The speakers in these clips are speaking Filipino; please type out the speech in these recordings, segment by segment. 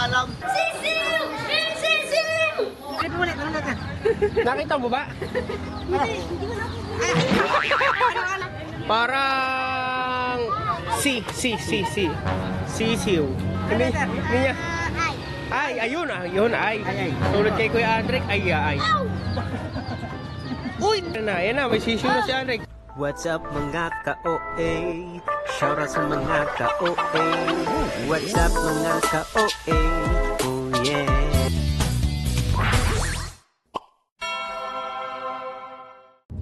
alam. Sisiw! Sisiw! Ulit mo ulit, ulit ka. Nakita mo ba? Hindi mo na. Parang sisiw. Hindi niya. Ay, ayun ah, yun ay. Tulad kay Kuya Andrek, ay. Uy! Yan na, may sisiw na si Andrek. What's up mga ka-OA? Shout out sa mga ka-OA. What's up mga ka-OA? Oh yeah.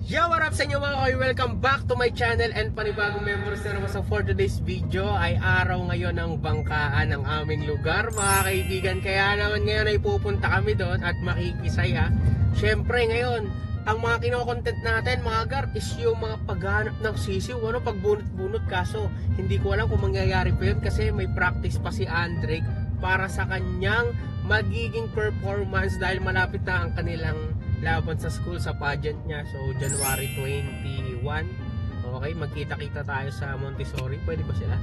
Yo, what up sa inyo mga kayo? Welcome back to my channel and panibagong members na naman sa for today's video ay araw ngayon ng bangkaan ng aming lugar mga kaibigan. Kaya naman ngayon ay pupunta kami doon at makikisaya. Syempre ngayon, ang mga kinokontent natin mga gar is yung mga paghanap ng sisiw, pagbunot-bunot, kaso hindi ko alam kung mangyayari pa yun kasi may practice pa si Andrek para sa kanyang magiging performance dahil malapit na ang kanilang laban sa school, sa pageant niya. So January 21, okay, magkita-kita tayo sa Montessori. Pwede ba sila?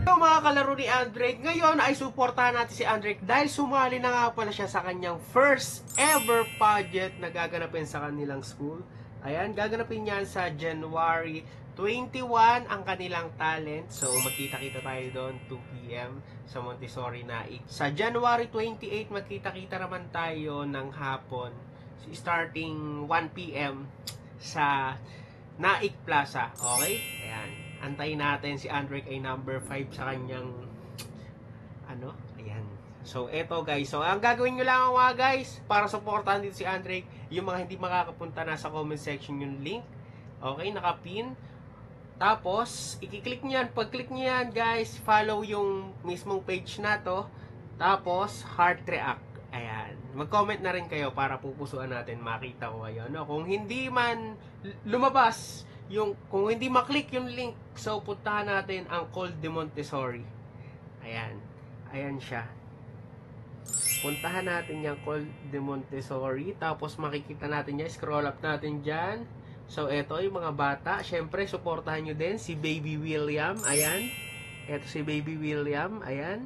So mga kalaro ni Andrek, ngayon ay suportahan natin si Andrek dahil sumali na nga pala siya sa kanyang first ever pageant na gaganapin sa kanilang school. Ayan, gaganapin niyan sa January 21 ang kanilang talent. So magkita-kita tayo doon 2 PM sa Montessori Naik. Sa January 28 magkita-kita naman tayo ng hapon starting 1 PM sa Naik Plaza. Okay? Ayan. Antayin natin si Andrek ay number 5 sa kanyang ayan. So eto guys, so ang gagawin nyo lang mga guys para supportahan dito si Andrek, yung mga hindi makakapunta na sa comment section yung link, okay, nakapin. Tapos i-click nyo yan, pag-click nyo yan guys, follow yung mismong page na to, tapos heart react, ayan, mag-comment na rin kayo para pupusuan natin, makita ko kayo, no? Kung hindi man lumabas kung hindi maklik yung link, so puntahan natin ang Col de Montessori. Ayan. Ayan siya. Puntahan natin yung Col de Montessori. Tapos makikita natin yan. Scroll up natin dyan. So eto yung mga bata. Siyempre, supportahan nyo din si Baby William. Ayan. Eto si Baby William. Ayan.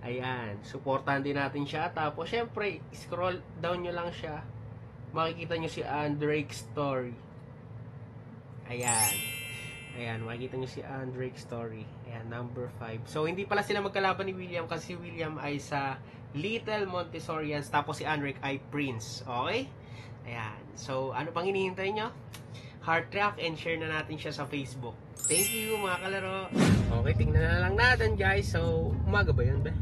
Ayan. Supportahan din natin siya. Tapos siyempre, scroll down nyo lang siya. Makikita nyo si Andrek Story. Ayan. Ayan, makikita nyo si Andrek Story. Ayan, number 5. So, hindi pala sila magkalaban ni William kasi si William ay sa Little Montessorians, tapos si Andrek ay Prince. Okay? Ayan. So, ano pang hinihintay nyo? Heart track and share na natin siya sa Facebook. Thank you, mga kalaro. Okay, tingnan na lang natin, guys. So, umaga ba yun, be?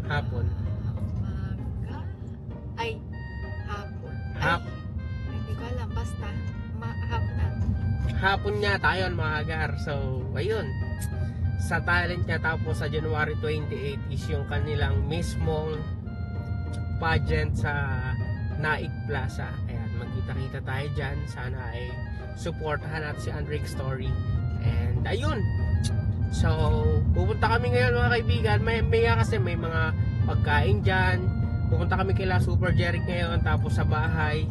Hapon. Ay, hapon. Hapon. Hindi ko alam, basta Hapon niya tayo mga gar. So ayun, sa talent niya. Tapos sa January 28 is yung kanilang mismong pageant sa Naik Plaza. Ayan, magkita-kita tayo dyan. Sana ay supportahan natin si Andrek Story. And ayun, so pupunta kami ngayon mga kaibigan. May kasi may mga pagkain dyan. Pupunta kami kila Super Jeric ngayon. Tapos sa bahay.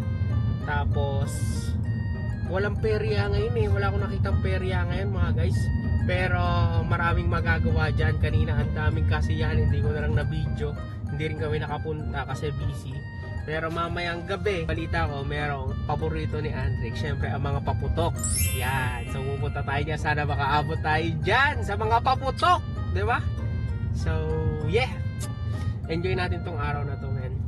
Tapos walang perya ngayon eh. Wala akong nakitang perya ngayon mga guys. Pero maraming magagawa dyan. Kanina ang daming kasiyahan. Hindi ko na lang na video. Hindi rin kami nakapunta kasi busy. Pero mamayang gabi, balita ko merong paborito ni Andrek. Siyempre ang mga paputok. Yan. So pupunta tayo dyan. Sana makaabot tayo dyan sa mga paputok. Diba? So yeah. Enjoy natin tong araw na to, man.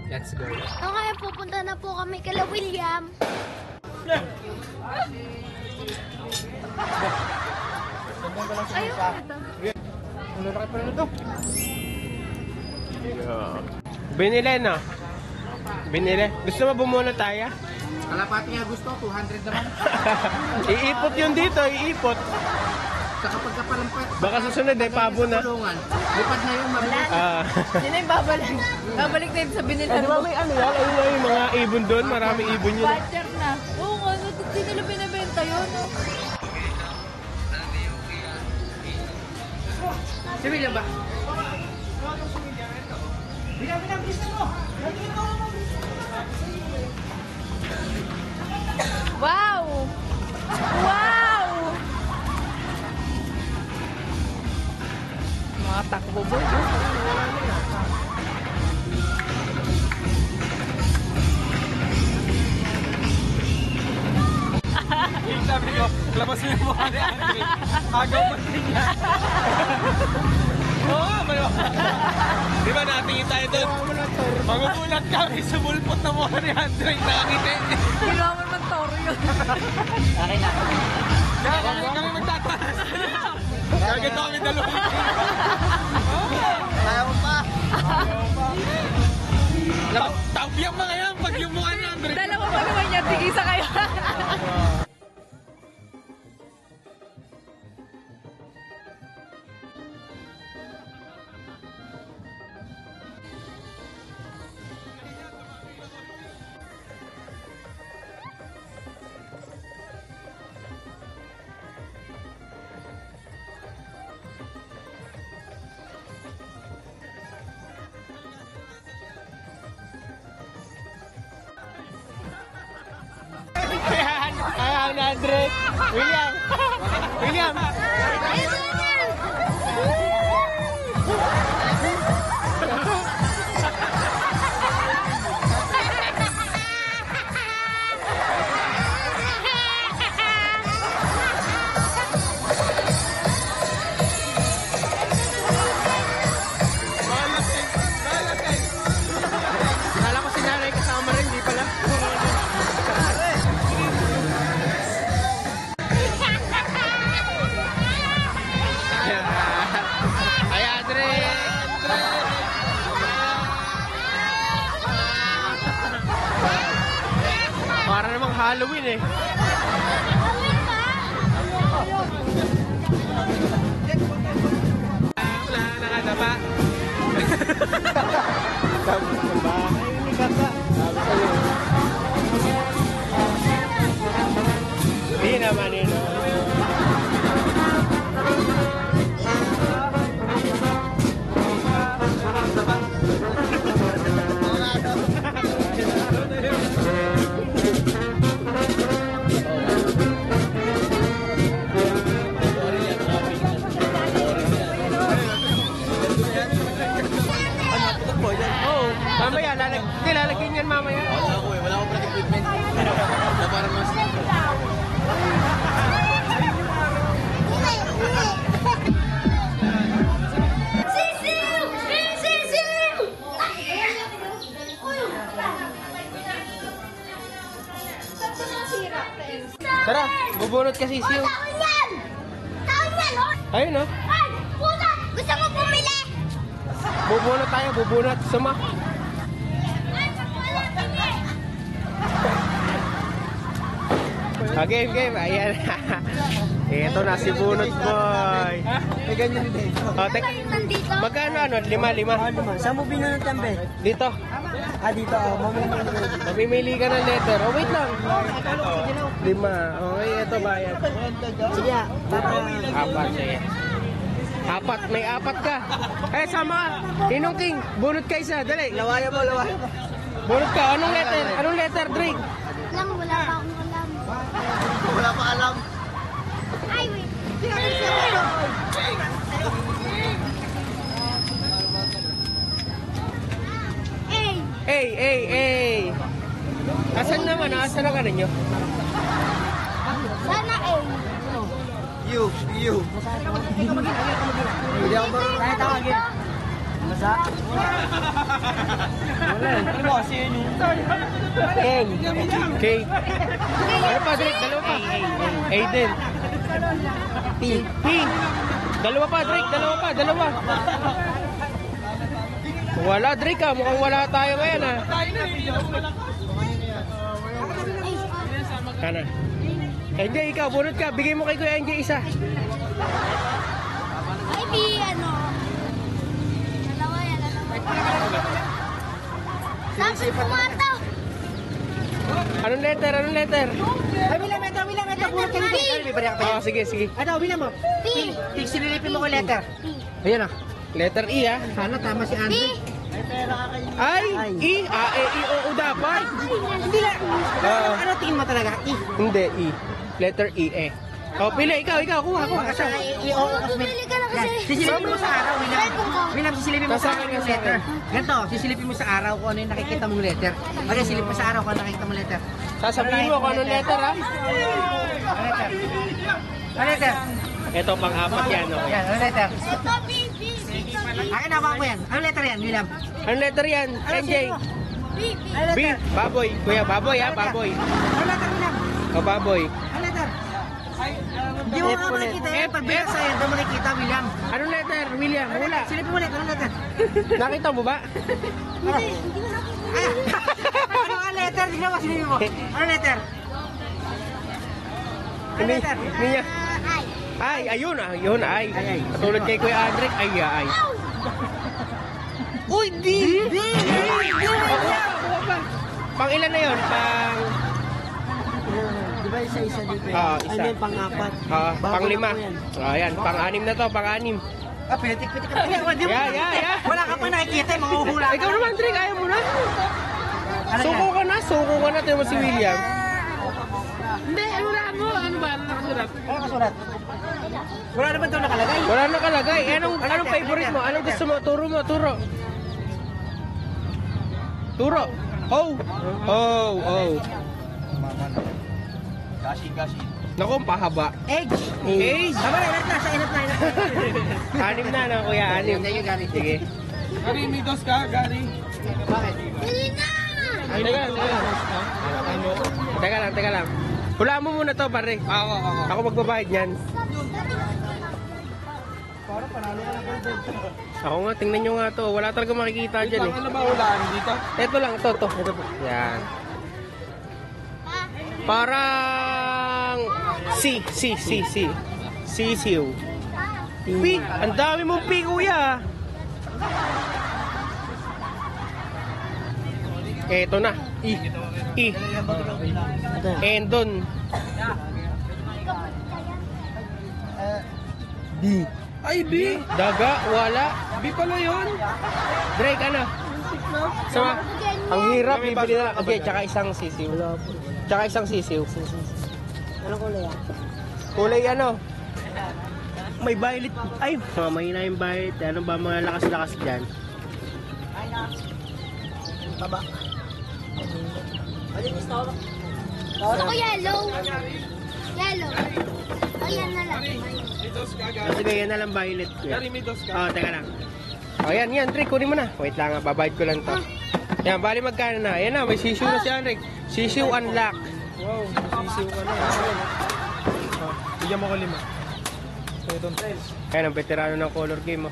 Let's go. Okay, pupunta na po kami kala William. Ayun, Ano na kayo ito? Binili na. Binili. Gusto mo bumuna tayo? Kalapati nga gusto, 200 naman. Iipot yun dito, iipot. Sa kapag kapalampat. Baka susunod eh, pabo na. Lipad na yung mabilis. sino yung babalik? Babalik na yun sa binilan Di ba may ano yan? Ayun na yung mga ibon doon, marami ibon yun. Butcher na. Oo nga, hindi nila binibenta yun. Si William ba? Wow! Wow! Mga takbo boy. Sabi ko, labas mo yung mukha ni Andre. Agaw pa niya. Oo, di ba natingin tayo doon? Magugulat kami sa bulpot na mukha ni Andre. Nakangiti. Ginawa mo naman toro yun. Akin na. Kaya kami magtataas. Kagad kami dalawa. Kaya mo pa. Tapyang mga yan pag yung mukha ni Andre. Dalawa pa naman yan, tigisa kayo. Ayan, Andre. William. William. Kala ko si nanay kasama rin, di pala. Ay, Andre! Para namang Halloween eh. Wala, nakadapa. Tapos na bahay ni Kaka. Sabi sa'yo. Hindi naman yun. Oo, mamaya lalagyan yan mamaya. Wala akong pala equipment. Na parang mas... Sisiw! Sisiw! Tara, bubunot ka sisiw. Taon yan! Taon yan, oh! Ayun oh. Ay, puta! Gusto mo bumili? Bubunot tayo, bubunot. Suma. Ay, wala kami! Game, game. Ayan. Ito na si Bunot Boy. May ganyan din. Oh, Nandito? magkano ano? 5. Saan mo binunod yan, be? Dito. Dito. Mamimili ka ng letter. Oh, wait lang. 5. Okay, ito bayad. Sige, Apat, sige. Apat, may 4 ka. Eh, sama ka. Ninong King, bunot ka isa. Dali. Lawaya mo. Bunot ka. Anong letter? Anong letter, Drake? Lang, wala pa akong alam. Wala pa alam. Ay, wait. Hey. Asan naman? Asan na ka ninyo? Sana eh. You. Hindi ako ba? Kaya tawagin. Masa? Wala. Ano ba kasi yun? K. Ano pa, Drake? Dalawa pa. Aiden. P. Dalawa pa, Drake. Dalawa. Wala, Drake ah. Mukhang wala tayo ngayon ah. Kana. NJ, ikaw, bunot ka. Bigay mo kay Kuya NJ isa. Ay, di ano. Dalawa yan. Sabi pumata. Anong letter? Ay, bilang ito. Bunot ka nito. Ay, bibari ako pa Oh, sige. Ano, bilang mo? P. Sililipin mo ko letter. P. Ayan ah. Letter E ah. Sana tama si P. Andre. Ay, E. A, E, I, O, U dapat. Hindi na. Oo. Ano tingin mo talaga? Hindi, E. Letter E, eh. Oh, pili. Ikaw. Kuha. Baka siya i-oo kasi may... Bumili ka na Yan, sisilipin mo sa araw, William. William, sisilipin mo sa araw yung letter. Ganito, sisilipin mo sa araw kung ano yung nakikita mong letter. Okay, silip mo sa araw kung ano nakikita mong letter. Sasabihin mo kung anong letter, ha? Ano letter? Ano letter? Ito, pang-apat yan, okay. Yan, ano letter? Ito, B. Akin na ako yan. Ano letter yan, William? Anong letter yan, NJ? B. Ano B, letter? baboy. Kuya, baboy, ha? Baboy. Ano letter, William? O, baboy. Ano letter? Hindi mo nga makikita yan. Pag bilang sa'yo, doon makikita, William. Anong letter, William? Wala. Silipin mo ulit, ano letter? Nakita mo ba? Ano nga letter? Tignan mo, silipin mo. Ano letter? Ano Hindi, letter? hindi niya. Ay. Ay, ayun, ayun, ay. Ay. Katulad kay Kuya Andrick, ay, ay. Uy, di! Di! Pang ilan na yun? Pang... Di ba isa-isa dito? Isa. Ano yung pang-apat? pang lima. Ayan, pang-anim na to, pang-anim. Ah, pinitik-pitik ka. Di mo Yeah. Wala ka pa nakikita, mga uhula. Ikaw naman, Andrick, ayaw mo na. Ano Suko ka na, tingnan mo si William. Hindi, ano ba? Ano nakasulat? Ano nakasulat? Wala naman ito nakalagay. Wala nakalagay. Anong favorite mo? Anong gusto mo? Turo. Turo. Oh. Gashi. Naku, pahaba. Eggs. Eggs. Tama na, inat na. Anim na, no, kuya, anim. Thank you, Gary. Sige. Gary, may dos ka, Gary. Bakit? Dali na! Teka lang. Hulaan mo muna to, pare. Ako magbabayad niyan. Ako nga, tingnan nyo nga to. Wala talaga makikita dyan, eh. Ano ba ulaan dito? Ito lang, ito. Yan. Parang... Sisiw. P. Ang dami mong P, kuya. Eto na. I. Endon. B. Ay, B! Daga. Wala. B pala yun! Drake, ano? Sama. Ang hirap. Bibili na. Okay, tsaka isang sisiw. Tsaka isang sisiw. Anong kulay yan? Kulay ano? May violet. Ay, mahina yung violet. Ano ba mga lakas-lakas dyan? Taba. Gusto ko yellow. Ayan na lang. May dos ka, Gary. Kasi yan na lang violet. Gary, may dos ka. Teka lang. Yan, Trick, kunin mo na. Wait lang, babayad ko lang to. Yan, bali magkano na. Ayan na, may sisiw na si Enric. Sisiw unlock. Wow, sisiw ka na. Bigyan mo ko 5. So, itong 3. Ayan, ang veterano ng color game.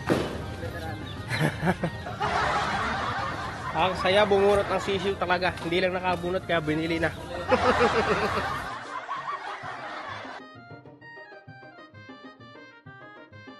Ang saya, bumunot ang sisiw talaga. Hindi lang nakabunot, kaya binili na.